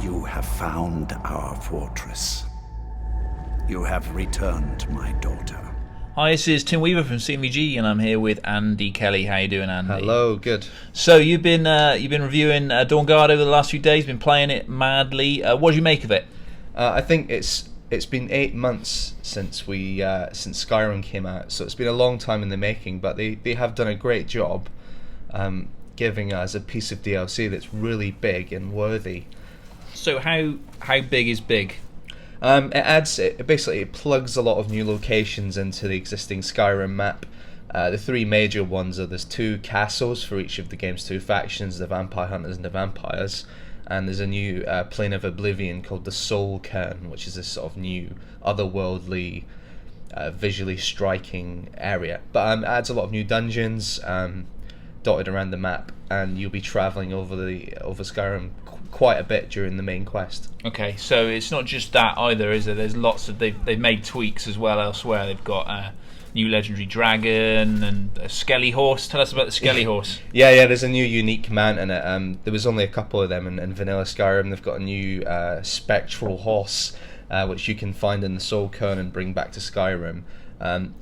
You have found our fortress. You have returned my daughter. Hi, this is Tim Weaver from CMVG, and I'm here with Andy Kelly. How you doing, Andy? Hello, good. So you've been reviewing Dawnguard over the last few days. Been playing it madly. What do you make of it? I think it's been 8 months since Skyrim came out, so it's been a long time in the making. But they have done a great job giving us a piece of DLC that's really big and worthy. So how big is big? It plugs a lot of new locations into the existing Skyrim map. The three major ones are there's 2 castles for each of the game's 2 factions, the Vampire Hunters and the Vampires, and there's a new plane of oblivion called the Soul Cairn, which is this sort of new otherworldly, visually striking area. But it adds a lot of new dungeons dotted around the map, and you'll be travelling over Skyrim quite a bit during the main quest. Okay, so it's not just that either, is there? There's lots of they've made tweaks as well elsewhere. They've got a new legendary dragon and a skelly horse. Tell us about the skelly horse. Yeah, there's a new unique mount in it. There was only a couple of them in vanilla Skyrim. They've got a new spectral horse, which you can find in the Soul Cairn and bring back to Skyrim.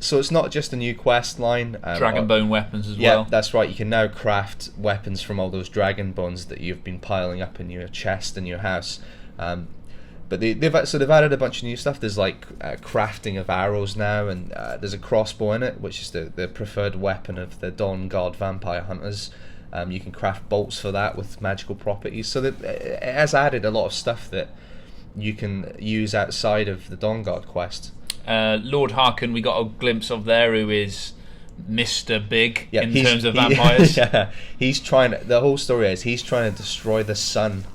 So it's not just a new quest line. Dragon bone weapons as well. Yeah, that's right. You can now craft weapons from all those dragon bones that you've been piling up in your chest in your house. But they've added a bunch of new stuff. There's like crafting of arrows now, and there's a crossbow in it, which is the preferred weapon of the Dawnguard Vampire Hunters. You can craft bolts for that with magical properties. So it has added a lot of stuff that you can use outside of the Dawnguard quest. Lord Harkin, we got a glimpse of there, who is Mr. Big in terms of vampires. Yeah, the whole story is he's trying to destroy the sun.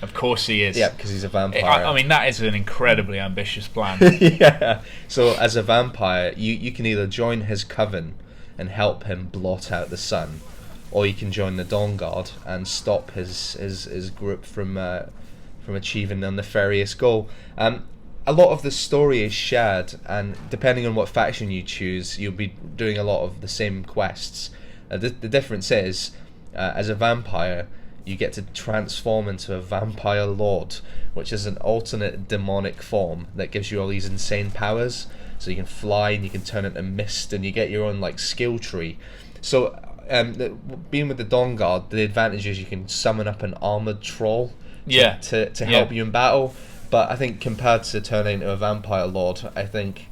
Of course he is. Yeah, because he's a vampire. I mean, that is an incredibly ambitious plan. Yeah. So as a vampire, you can either join his coven and help him blot out the sun, or you can join the Dawnguard and stop his group from achieving a nefarious goal. A lot of the story is shared, and depending on what faction you choose, you'll be doing a lot of the same quests. The difference is, as a vampire, you get to transform into a vampire lord, which is an alternate demonic form that gives you all these insane powers. So you can fly, and you can turn into mist, and you get your own like skill tree. So being with the Dawnguard, the advantage is you can summon up an armored troll to help you in battle. But I think compared to turning into a vampire lord, I think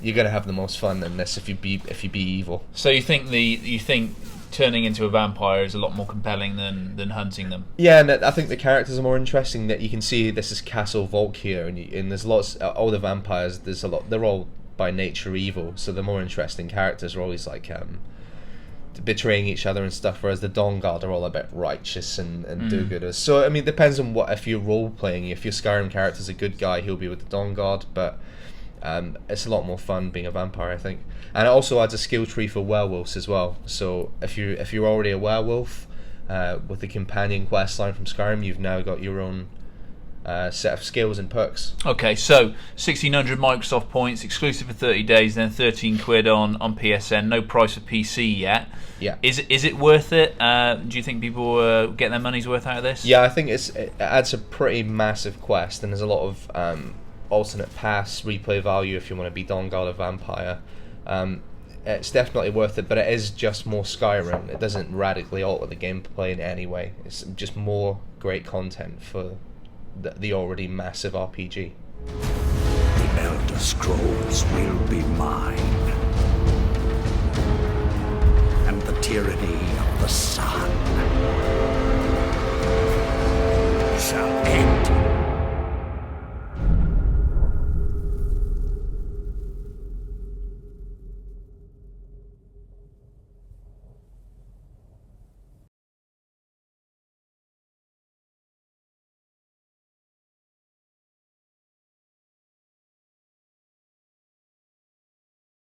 you're gonna have the most fun in this if you be evil. So you think turning into a vampire is a lot more compelling than hunting them? Yeah, and I think the characters are more interesting. That you can see this is Castle Volkir, and there's lots. All the vampires, there's a lot. They're all by nature evil, so the more interesting characters are always like betraying each other and stuff, whereas the Dawnguard are all a bit righteous and do-gooders. So I mean, it depends on if you're role-playing. If your Skyrim character's a good guy, he'll be with the Dawnguard, but it's a lot more fun being a vampire, I think. And it also adds a skill tree for werewolves as well. So if you're already a werewolf, with the companion quest line from Skyrim, you've now got your own set of skills and perks. Okay, so 1,600 Microsoft points, exclusive for 30 days, then 13 quid on PSN. No price for PC yet. Yeah. Is it worth it? Do you think people get their money's worth out of this? Yeah, I think it adds a pretty massive quest, and there's a lot of alternate paths, replay value if you want to be Dawnguard or Vampire. It's definitely worth it, but it is just more Skyrim. It doesn't radically alter the gameplay in any way. It's just more great content for the already massive RPG. The Elder Scrolls will be mine.